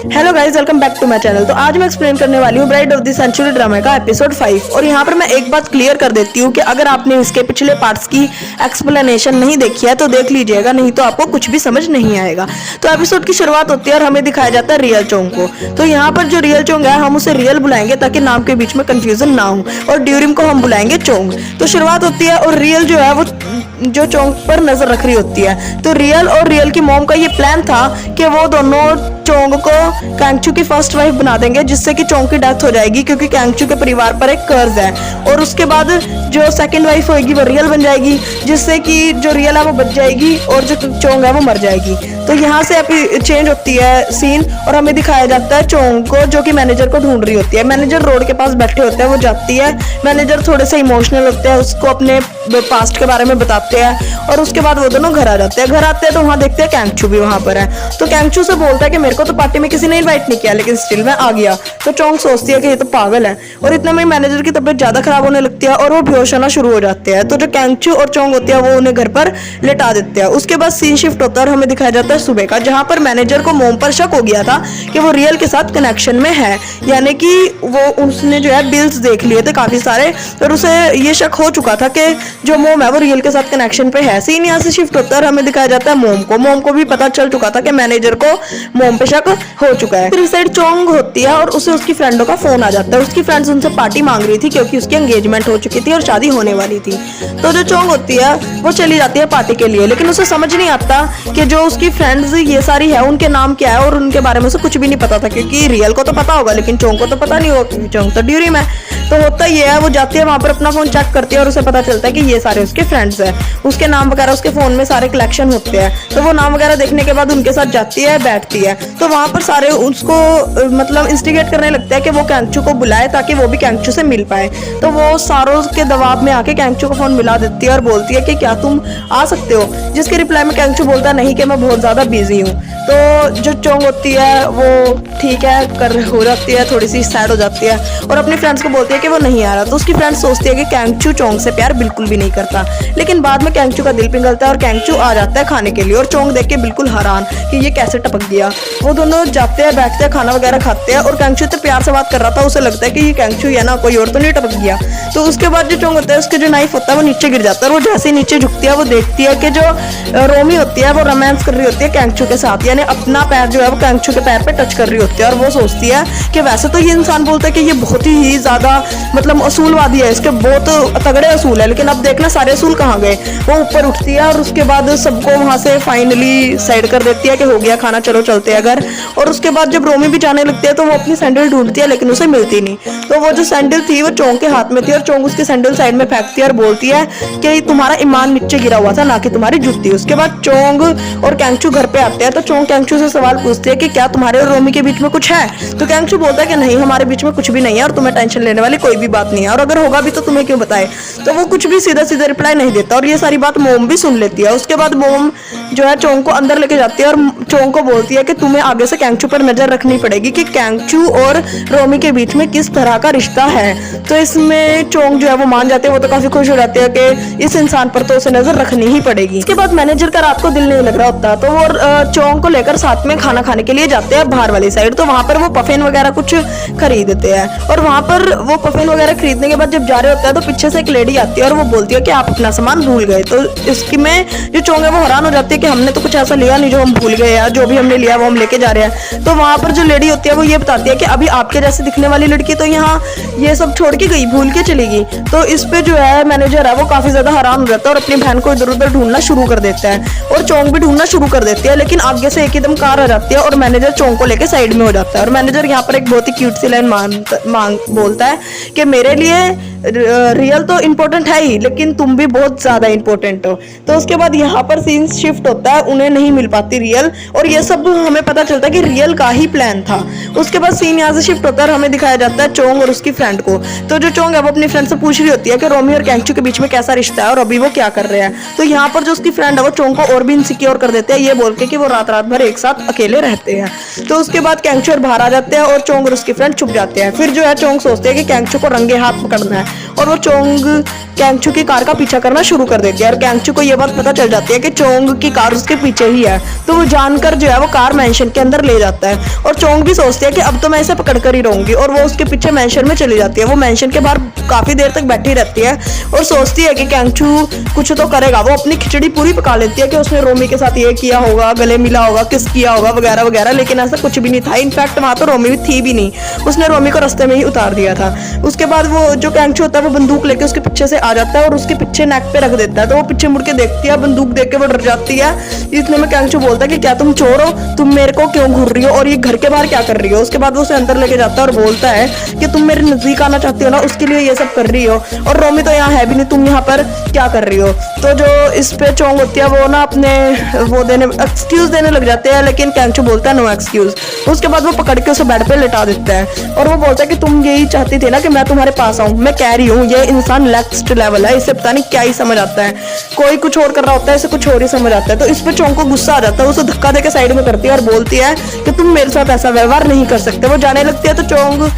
Hello guys, welcome back to my channel. तो आज मैं एक्सप्लेन करने वाली हूँ bride of the century drama का एपिसोड 5। और यहाँ पर मैं एक बात क्लियर कर देती हूँ कि अगर आपने इसके पिछले पार्ट्स की एक्सप्लेनेशन नहीं देखी है तो देख लीजिएगा, नहीं तो आपको कुछ भी समझ नहीं आएगा। तो एपिसोड की शुरुआत होती है और हमें दिखाया जाता है रियल चोंग को। तो यहाँ पर जो रियल चोंग है हम उसे रियल बुलाएंगे ताकि नाम के बीच में कंफ्यूजन ना हो, और ड्यूरिम को हम बुलाएंगे चोंग। तो शुरुआत होती है और रियल जो है वो जो चोंग पर नजर रख रही होती है। तो रियल और रियल की मॉम का ये प्लान था कि वो दोनों चोंग को कैंगचू की फर्स्ट वाइफ बना देंगे, जिससे कि चोंग की डेथ हो जाएगी क्योंकि कैंगचू के परिवार पर एक कर्ज है। और उसके बाद जो सेकंड वाइफ होगी वो रियल बन जाएगी, जिससे कि जो रियल है वो बच जाएगी और जो चोंग है वो मर जाएगी। तो यहाँ से अभी चेंज होती है सीन और हमें दिखाया जाता है चोंग को जो कि मैनेजर को ढूंढ रही होती है। मैनेजर रोड के पास बैठे होते हैं, वो जाती है। मैनेजर थोड़े से इमोशनल होते हैं, उसको अपने पास्ट के बारे में बताते हैं और उसके बाद वो दोनों घर आ जाते हैं। घर आते हैं तो वहाँ देखते हैं कैंगचू भी वहाँ पर है। तो कैंगचू से बोलता है कि मेरे को तो पार्टी में किसी ने इनवाइट नहीं किया लेकिन स्टिल मैं आ गया। तो चोंग सोचती है कि ये तो पागल है, और इतने में मैनेजर की तबीयत ज्यादा खराब होने लगती है और वो बेहोश होना शुरू हो जाते हैं। तो जो कैंगचू और चोंग होती है वो उन्हें घर पर लेटा देते हैं। उसके बाद सीन शिफ्ट होता है और हमें दिखाया जाता है सुबह का, जहाँ पर मैनेजर को मोम पर शक हो गया था कि वो रियल के साथ कनेक्शन में है, यानी कि वो उसने जो है बिल्स देख लिए थे काफी सारे और उसे ये शक हो चुका था कि जो मोम है वो रियल के साथ कनेक्शन पे है। सीन यहाँ से शिफ्ट होता है और हमें दिखाया जाता है मोम को। मोम को भी पता चल चुका था कि मैनेजर को मोम पे शक हो चुका है। फिर इस साइड चोंग होती है और उसे उसकी फ्रेंडों का फोन आ जाता है। उसकी फ्रेंड्स उनसे पार्टी मांग रही थी क्योंकि उसकी एंगेजमेंट हो चुकी थी और शादी होने वाली थी। तो जो चोंग होती है वो चली जाती है पार्टी के लिए, लेकिन उसे समझ नहीं आता कि जो उसकी फ्रेंड्स ये सारी है उनके नाम क्या है और उनके बारे में उसे कुछ भी नहीं पता था, क्योंकि रियल को तो पता होगा लेकिन चोंग को तो पता नहीं होगा। चोंग तो ड्यूरिम है। तो होता ये है, वो जाती है वहां पर अपना फोन चेक करती है और उसे पता चलता है कि ये सारे उसके फ्रेंड्स हैं। उसके नाम वगैरह उसके फोन में सारे कलेक्शन होते हैं। तो वो नाम वगैरह देखने के बाद उनके साथ जाती है, बैठती है। तो वहां पर सारे उसको मतलब इंस्टिगेट करने लगता है कि वो कैंगचू को बुलाए ताकि वो भी कैंगचू से मिल पाए। तो वो सारों के दबाव में आके कैंगचू को फोन मिला देती है और बोलती है कि क्या तुम आ सकते हो, जिसके रिप्लाई में कैंगचू बोलता है नहीं कि मैं बहुत ज्यादा बिजी हूँ। तो जो चोंग होती है वो ठीक है कर हो जाती है, थोड़ी सी सैड हो जाती है और अपनी फ्रेंड्स को बोलती है कि वो नहीं आ रहा। तो उसकी फ्रेंड्स सोचती है कि कैंगचू चोंग से प्यार बिल्कुल भी नहीं करता, लेकिन बाद में कैंगचू का दिल पिघलता है और कैंगचू आ जाता है खाने के लिए और चोंग देख के बिल्कुल हैरान कि ये कैसे टपक गया। वो दोनों जाते हैं, बैठते हैं, खाना वगैरह खाते हैं और कैंगचू तो प्यार से बात कर रहा था, उसे लगता है कि ये कैंगचू है ना, कोई और तो नहीं टपक गया। तो उसके बाद जो चोंग होता है उसके जो नाइफ होता है वो नीचे गिर जाता है और वो जैसे ही नीचे झुकती है वो देखती है कि जो रोमी होती है वो रोमांस कर रही होती है कैंगचू के साथ, यानी अपना पैर जो है वो कैंगचू के पैर पे टच कर रही होती है। और वो सोचती है कि वैसे तो ये इंसान बोलता है कि ये बहुत ही ज्यादा मतलब असूलवादी है, इसके बहुत तगड़े असूल है, लेकिन अब देखना सारे असूल कहाँ गए। वो ऊपर उठती है और उसके बाद सबको वहां से फाइनली साइड कर देती है कि हो गया खाना, चलो चलते हैं घर। और उसके बाद जब रोमी भी जाने लगती है तो वो अपनी सैंडल ढूंढती है लेकिन उसे मिलती नहीं। तो वो जो सैंडल थी वो चोंग के हाथ में थी और चोंग उसकी सैंडल साइड में फेंकती है और बोलती है कि तुम्हारा ईमान नीचे गिरा हुआ था, ना कि तुम्हारी जुत्ती। उसके बाद चोंग और कैंगचू घर पे आते हैं। तो चोंग कैंगचू से सवाल पूछती है कि क्या तुम्हारे और रोमी के बीच में कुछ है। तो कैंगचू बोलता है कि नहीं, हमारे बीच में कुछ भी नहीं है और तुम्हें टेंशन लेने वाली कोई भी बात नहीं है, और अगर होगा भी तो तुम्हें क्यों बताए। तो वो कुछ भी सीधा सीधा रिप्लाई नहीं देता और ये सारी बात मोम भी सुन लेती है। उसके बाद मोम जो है चोंग को अंदर लेके जाती है और चोंग को बोलती है कि तुम्हें आगे से कैंगचू पर नजर रखनी पड़ेगी कि कैंगचू और रोमी के बीच में किस तरह का रिश्ता है। तो इसमें चोंग जो है वो मान जाते हैं। वो तो काफी खुश हो जाते हैं कि इस इंसान पर तो उसे नजर रखनी ही पड़ेगी। इसके बाद मैनेजर का रात को दिल नहीं लग रहा होता तो वो चोंग को लेकर साथ में खाना खाने के लिए जाते हैं बाहर वाली साइड। तो वहां पर वो पफिन वगैरह कुछ खरीदते हैं और वहां पर वो पफिन वगैरह खरीदने के बाद जब जा रहे होते हैं तो पीछे से एक लेडी आती है और वो बोलती है कि आप अपना सामान भूल गए। तो इसकी में जो चोंग है वो हैरान हो जाती है कि हमने तो कुछ ऐसा लिया नहीं जो हम भूल गए, या जो भी हमने लिया वो हम लेके जा रहे हैं। तो वहां पर जो लेडी होती है वो ये बताती है कि अभी आपके जैसे दिखने वाली लड़की तो यहाँ ये सब छोड़ के गई, भूल के चली गई। तो इस पे जो है मैनेजर है वो काफी ज्यादा हैरान हो जाता है और अपनी बहन को इधर उधर ढूंढना शुरू कर देता है और चोंग भी ढूंढना शुरू कर देती है। लेकिन आगे से एकदम कार आ जाती है और मैनेजर चोंग को लेके साइड में हो जाता है और मैनेजर यहाँ पर एक बहुत ही क्यूट सी लाइन बोलता है कि मेरे लिए रियल तो इम्पोर्टेंट है ही, लेकिन तुम भी बहुत ज्यादा इम्पोर्टेंट हो। तो उसके बाद यहाँ पर सीन शिफ्ट होता है, उन्हें नहीं मिल पाती रियल और ये सब हमें पता चलता है कि रियल का ही प्लान था। उसके बाद सीन यहाँ से शिफ्ट होता है और हमें दिखाया जाता है चोंग और उसकी फ्रेंड को। तो जो चोंग है वो अपनी फ्रेंड से पूछ रही होती है कि रोमी और कैंगचू के बीच में कैसा रिश्ता है और अभी वो क्या कर रहे हैं। तो यहाँ पर जो उसकी फ्रेंड है वो चोंग को और भी इनसिक्योर कर देते हैं ये बोल के कि वो रात रात भर एक साथ अकेले रहते हैं। तो उसके बाद कैंगचू और बाहर आ जाते हैं और चोंग और उसकी फ्रेंड छुप जाते हैं। फिर जो है चोंग सोचते हैं कि कैंगचू को रंगे हाथ पकड़ना है और वो चोंग कैंगचू की कार का पीछा करना शुरू कर देती है। और कैंगचू को ये बात पता चल जाती है कि चोंग की कार उसके पीछे ही है, तो वो जानकर जो है वो कार मेंशन के अंदर ले जाता है। और चोंग भी सोचती है कि अब तो मैं इसे पकड़ कर ही रहूंगी, और वो उसके पीछे मेंशन में चली जाती है। वो मेंशन के बाहर काफी देर तक बैठी रहती है और सोचती है कि कैंगचू कुछ तो करेगा। वो अपनी खिचड़ी पूरी पका लेती है कि उसने रोमी के साथ ये किया होगा, गले मिला होगा, किस किया होगा वगैरह वगैरह, लेकिन ऐसा कुछ भी नहीं था। इनफैक्ट वहां तो रोमी भी थी भी नहीं, उसने रोमी को रास्ते में ही उतार दिया था। उसके बाद वो जो कैंगचू होता है वो बंदूक लेके उसके पीछे से आ जाता है और उसके पीछे नेक पे रख देता है। तो वो पीछे मुड़ के देखती है, बंदूक देख के वो डर जाती है। इतने में कैंगचू बोलता है कि क्या तुम चोर हो, तुम मेरे को क्यों घूर रही हो और ये घर के बाहर क्या कर रही हो। उसके बाद वो उसे अंदर लेके जाता है और बोलता है कि तुम मेरे नजदीक आना चाहती हो ना, उसके लिए ये सब कर रही हो, और रोमी तो यहाँ है भी नहीं, तुम यहाँ पर क्या कर रही हो। तो जो इस पे चोंग होती है वो ना अपने वो देने एक्सक्यूज देने लग जाते हैं, लेकिन कैंगचू बोलता है नो एक्सक्यूज। उसके बाद वो पकड़ के उसे बेड पे लेटा देता है और वो बोलता है कि तुम यही चाहती थी ना कि मैं तुम्हारे पास आऊं, मैं कह रही हूँ ये इंसान नेक्स्ट लेवल है, इसे पता नहीं क्या ही समझ आता है, कोई कुछ और कर रहा होता है इसे कुछ और ही समझ आता है। तो इस पे चोंग को गुस्सा आ जाता है, उसे धक्का देके साइड में करती है और बोलती है कि तुम मेरे साथ ऐसा व्यवहार नहीं कर सकते। वो जाने लगती है तो चोंग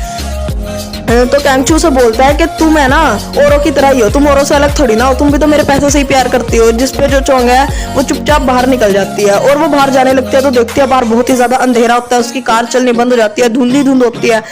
तो कैंगचू से बोलता है कि तुम है ना औरों की तरह ही हो, तुम औरों से अलग थोड़ी ना हो, तुम भी तो मेरे पैसों से ही प्यार करती हो। जिस पे जो चोंग है वो चुपचाप बाहर निकल जाती है और वो बाहर जाने लगती है तो देखती है बाहर बहुत ही ज्यादा अंधेरा होता है, उसकी कार चलनी बंद हो जाती है, धुंधली धुंध होती है,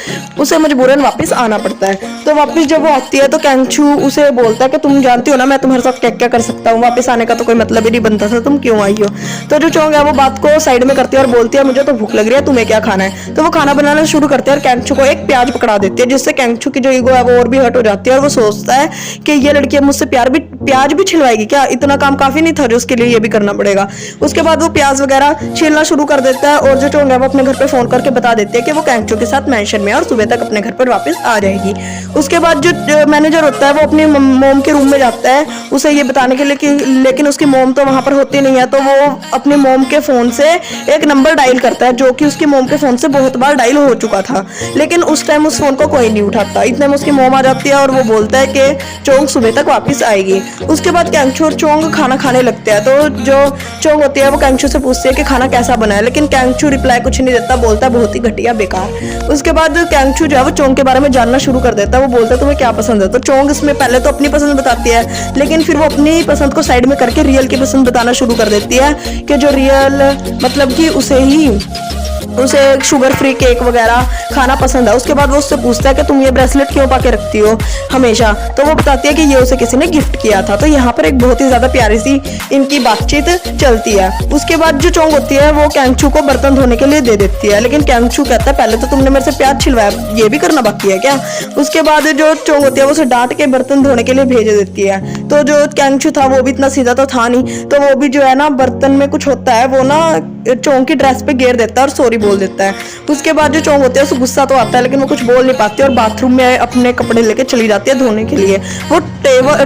उसे मजबूरन वापस आना पड़ता है। तो वापस जब वो आती है तो कैंगचू उसे बोलता है कि तुम जानती हो ना मैं तुम्हारे साथ क्या क्या कर सकता हूँ, वापस आने का तो कोई मतलब ही नहीं बनता था, तुम क्यों आई हो। तो जो चोंग है वो बात को साइड में करती है और बोलती है मुझे तो भूख लग रही है, तुम्हें क्या खाना है। तो वो खाना बनाना शुरू करते हैं और कैंगचू को एक प्याज पकड़ा देती है, जिससे कैंगचू की जो ईगो है वो और भी हट हो जाती है और वो सोचता है कि ये लड़की मुझसे प्याज भी छिलवाएगी क्या, इतना काम काफी नहीं था जो उसके लिए ये भी करना पड़ेगा। उसके बाद वो प्याज वगैरह छीलना शुरू कर देता है और जो चोंग है वो अपने घर पे फोन करके बता देती है कि वो कैंगचू के साथ मेंशन में है और सुबह तक अपने घर पर वापस आ जाएगी। उसके बाद जो मैनेजर होता है वो अपनी मोम के रूम में जाता है उसे ये बताने के लिए कि लेकिन उसकी मोम तो वहां पर होती नहीं है। तो वो अपने मोम के फोन से एक नंबर डायल करता है जो कि उसकी मोम के फोन से बहुत बार डायल हो चुका था, लेकिन उस टाइम उस फोन को कोई नहीं उठाता। इतने में उसकी मोम आ जाती है और वो बोलता है कि चोंग सुबह तक वापस आएगी। उसके बाद कैंगचू और चोंग खाना खाने लगते हैं। तो जो चोंग होती है वो कैंगचू से पूछती है कि खाना कैसा बना है, लेकिन कैंगचू रिप्लाई कुछ नहीं देता, बोलता है बहुत ही घटिया बेकार। उसके बाद कैंगचू जो है वो चोंग के बारे में जानना शुरू कर देता है। वो बोलता है तुम्हें क्या पसंद है। तो चोंग इसमें पहले तो अपनी पसंद बताती है, लेकिन फिर वो अपनी पसंद को साइड में करके रियल की पसंद बताना शुरू कर देती है कि जो रियल मतलब कि उसे शुगर फ्री केक वगैरह खाना पसंद है। उसके बाद वो उससे पूछता है कि तुम ये ब्रेसलेट क्यों पाके रखती हो हमेशा। तो वो बताती है कि ये उसे किसी ने गिफ्ट किया था। तो यहाँ पर एक बहुत ही ज्यादा प्यारी सी इनकी बातचीत चलती है। उसके बाद जो चोंग होती है वो कैंगचू को बर्तन धोने के लिए दे देती है, लेकिन कैंगचू कहता है पहले तो तुमने मेरे से प्याज छिलवाया, ये भी करना बाकी है क्या। उसके बाद जो चोंग होती है वो उसे डांट के बर्तन धोने के लिए भेज देती है। तो जो कैंगचू था वो भी इतना सीधा तो था नहीं, तो वो भी जो है ना बर्तन में कुछ होता है वो ना चोंग की ड्रेस पे गिर देता है और सॉरी बोल देता है। उसके बाद जो चोंग होती है उसे गुस्सा तो आता है, लेकिन वो कुछ बोल नहीं पाती और बाथरूम में अपने कपड़े लेके चली जाती है धोने के लिए। वो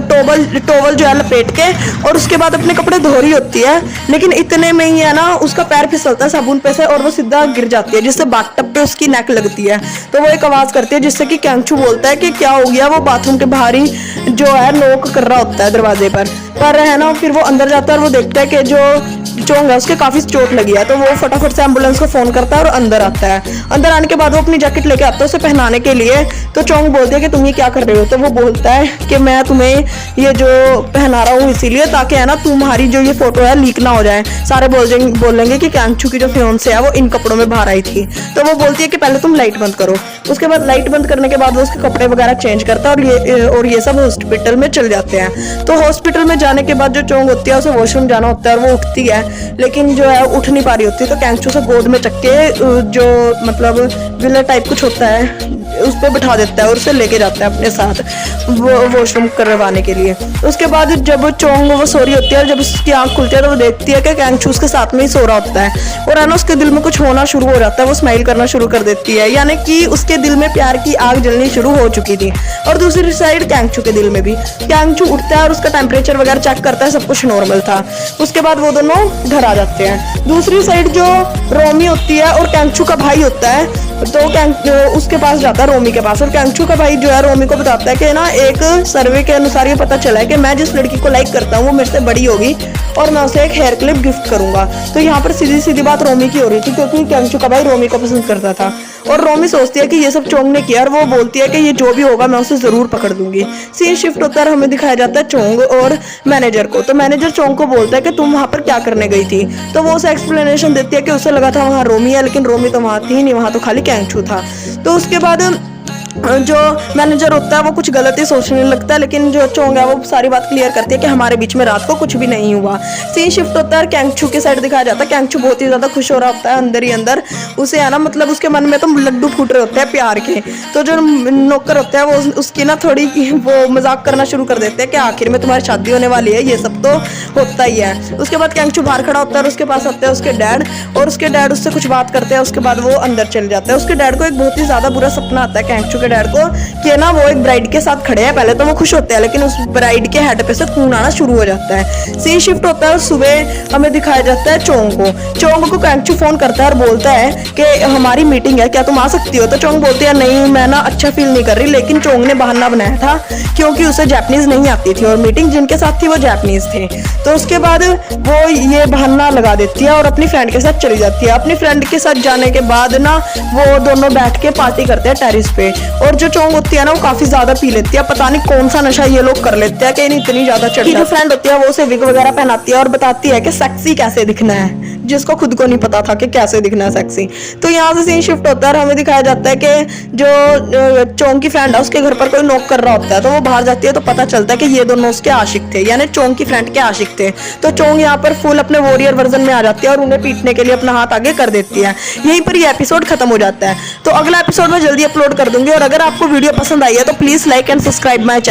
टोवल जो है लपेट के और उसके बाद अपने कपड़े धो रही होती है, लेकिन इतने में ही है ना उसका पैर फिसलता है साबुन पे से और वो सीधा गिर जाती है, जिससे बाथटब पे उसकी नेक लगती है। तो वो एक आवाज करती है जिससे कि कैंगचू बोलता है कि क्या हो गया। वो बाथरूम के बाहर ही जो है नॉक कर रहा होता है दरवाजे पर है ना। फिर वो अंदर जाता है और वो देखता है कि जो चोंग है उसके काफी चोट लगी है। तो वो फटाफट से एम्बुलेंस को फोन करता है और अंदर आता है। अंदर आने के बाद वो अपनी जैकेट लेके आता है उसे पहनाने के लिए। तो चोंग बोलती है कि तुम ये क्या कर रहे हो। तो वो बोलता है कि मैं तुम्हें ये जो पहना रहा हूँ इसीलिए ताकि है ना तुम्हारी जो ये फोटो है लीक ना हो जाए, सारे बोलेंगे कि कैंगचू की जो फियोंसे है वो इन कपड़ों में बाहर आई थी। तो वो बोलती है कि पहले तुम लाइट बंद करो। उसके बाद लाइट बंद करने के बाद वो उसके कपड़े वगैरह चेंज करता है और ये सब हॉस्पिटल में चल जाते हैं। तो हॉस्पिटल में जाने के बाद जो चोंग होती है उसे वॉशरूम जाना होता है और वो उठती है, लेकिन जो है उठ नहीं पा रही होती। तो कैंगचू से गोद में चक्के जो मतलब विला टाइप कुछ होता है उस पर बिठा देता है और उसे लेके जाता है अपने साथ वॉशरूम करवाने के लिए। उसके बाद जब चोंग वो सो रही होती है और जब उसकी आंख खुलती है तो वो देखती है कि कैंगचू उसके साथ में ही सो रहा होता है और है ना उसके दिल में कुछ होना शुरू हो जाता है। वो स्माइल करना शुरू कर देती है, यानी कि उसके दिल में प्यार की आग जलनी शुरू हो चुकी थी। और दूसरी साइड कैंगचू के दिल में भी कैंगचू उठता है और उसका टेम्परेचर वगैरह चेक करता है, सब कुछ नॉर्मल था। उसके बाद वो दोनों घर आ जाते हैं। दूसरी साइड जो रोमी होती है और कैंगचू का भाई होता है तो उसके पास जाता है रोमी के पास, और कैंगचू का भाई जो है रोमी को बताता है कि ना एक सर्वे के अनुसार ये पता चला है कि मैं जिस लड़की को लाइक करता हूँ वो मेरे से बड़ी होगी और मैं उसे एक हेयर क्लिप गिफ्ट करूंगा। तो यहाँ पर सीधी सीधी बात रोमी की हो रही थी क्योंकि कैंगचू का भाई रोमी को पसंद करता था। और रोमी सोचती है कि ये सब चोंग ने किया और वो बोलती है कि ये जो भी होगा मैं उसे जरूर पकड़ दूंगी। सीन शिफ्ट होता है, हमें दिखाया जाता है चोंग और मैनेजर को। तो मैनेजर चोंग को बोलता है कि तुम वहां पर क्या करने गई थी। तो वो उसे एक्सप्लेनेशन देती है कि उसे लगा था वहां रोमी है, लेकिन रोमी तो वहां थी नहीं, वहां तो खाली कैंगचू था। तो उसके बाद जो मैनेजर होता है वो कुछ गलत ही सोचने लगता है, लेकिन जो चोंग है वो सारी बात क्लियर करती है कि हमारे बीच में रात को कुछ भी नहीं हुआ। सीन शिफ्ट होता है, कैंगचू के साइड दिखाया जाता है। कैंगचू बहुत ही ज्यादा खुश हो रहा होता है अंदर ही अंदर, उसे है ना मतलब उसके मन में तो लड्डू फूट रहे होते हैं प्यार के। तो जो नौकर होता है वो उसकी ना थोड़ी वो मजाक करना शुरू कर देते हैं कि आखिर में तुम्हारी शादी होने वाली है, ये सब तो होता ही है। उसके बाद कैंगचू बाहर खड़ा होता है और उसके पास आते हैं उसके डैड, और उसके डैड उससे कुछ बात करते हैं। उसके बाद वो अंदर चले जाता है। उसके डैड को एक बहुत ही ज्यादा बुरा सपना आता है कैंगचू के डैड को कि ना वो एक ब्राइड के साथ खड़े हैं। पहले तो वो खुश होते हैं, लेकिन उस ब्राइड के हेड पे से खून आना शुरू हो जाता है। सीन शिफ्ट होता है, सुबह हमें दिखाया जाता है चोंग को। चोंग को कैंगचू फोन करता है और बोलता है कि हमारी मीटिंग है, क्या तुम आ सकती हो। तो चोंग बोलती है नहीं, मैं ना अच्छा फील नहीं कर रही। लेकिन चोंग ने बहाना बनाया था क्योंकि उसे जापानीज नहीं आती थी और मीटिंग जिनके साथ थी वो जापानीज थे। तो उसके बाद वो ये बहाना लगा देती है और अपनी फ्रेंड के साथ चली जाती है। अपनी फ्रेंड के साथ जाने के बाद ना वो दोनों बैठ के पार्टी करते हैं टेरिस पे। और जो चोंग होती है ना वो काफी ज्यादा पी लेती है, पता नहीं कौन सा नशा ये लोग कर लेते हैं कि इन्हें इतनी ज्यादा चढ़। जो फ्रेंड होती है वो उसे विग वगैरह पहनाती है और बताती है कि सेक्सी कैसे दिखना है, जिसको खुद को नहीं पता था कि कैसे दिखना है सेक्सी। तो यहाँ से सीन शिफ्ट होता है और हमें दिखाया जाता है कि जो चोंग की फ्रेंड है उसके घर पर कोई नॉक कर रहा होता है। तो वो बाहर जाती है तो पता चलता है कि ये दोनों उसके आशिक थे, यानी चोंग की फ्रेंड के आशिक थे। तो चोंग यहाँ पर फुल अपने वॉरियर वर्जन में आ जाती है और उन्हें पीटने के लिए अपना हाथ आगे कर देती है। यहीं पर ये एपिसोड खत्म हो जाता है। तो अगला एपिसोड मैं जल्दी अपलोड कर दूंगी, और अगर आपको वीडियो पसंद आई है तो please like and subscribe my channel.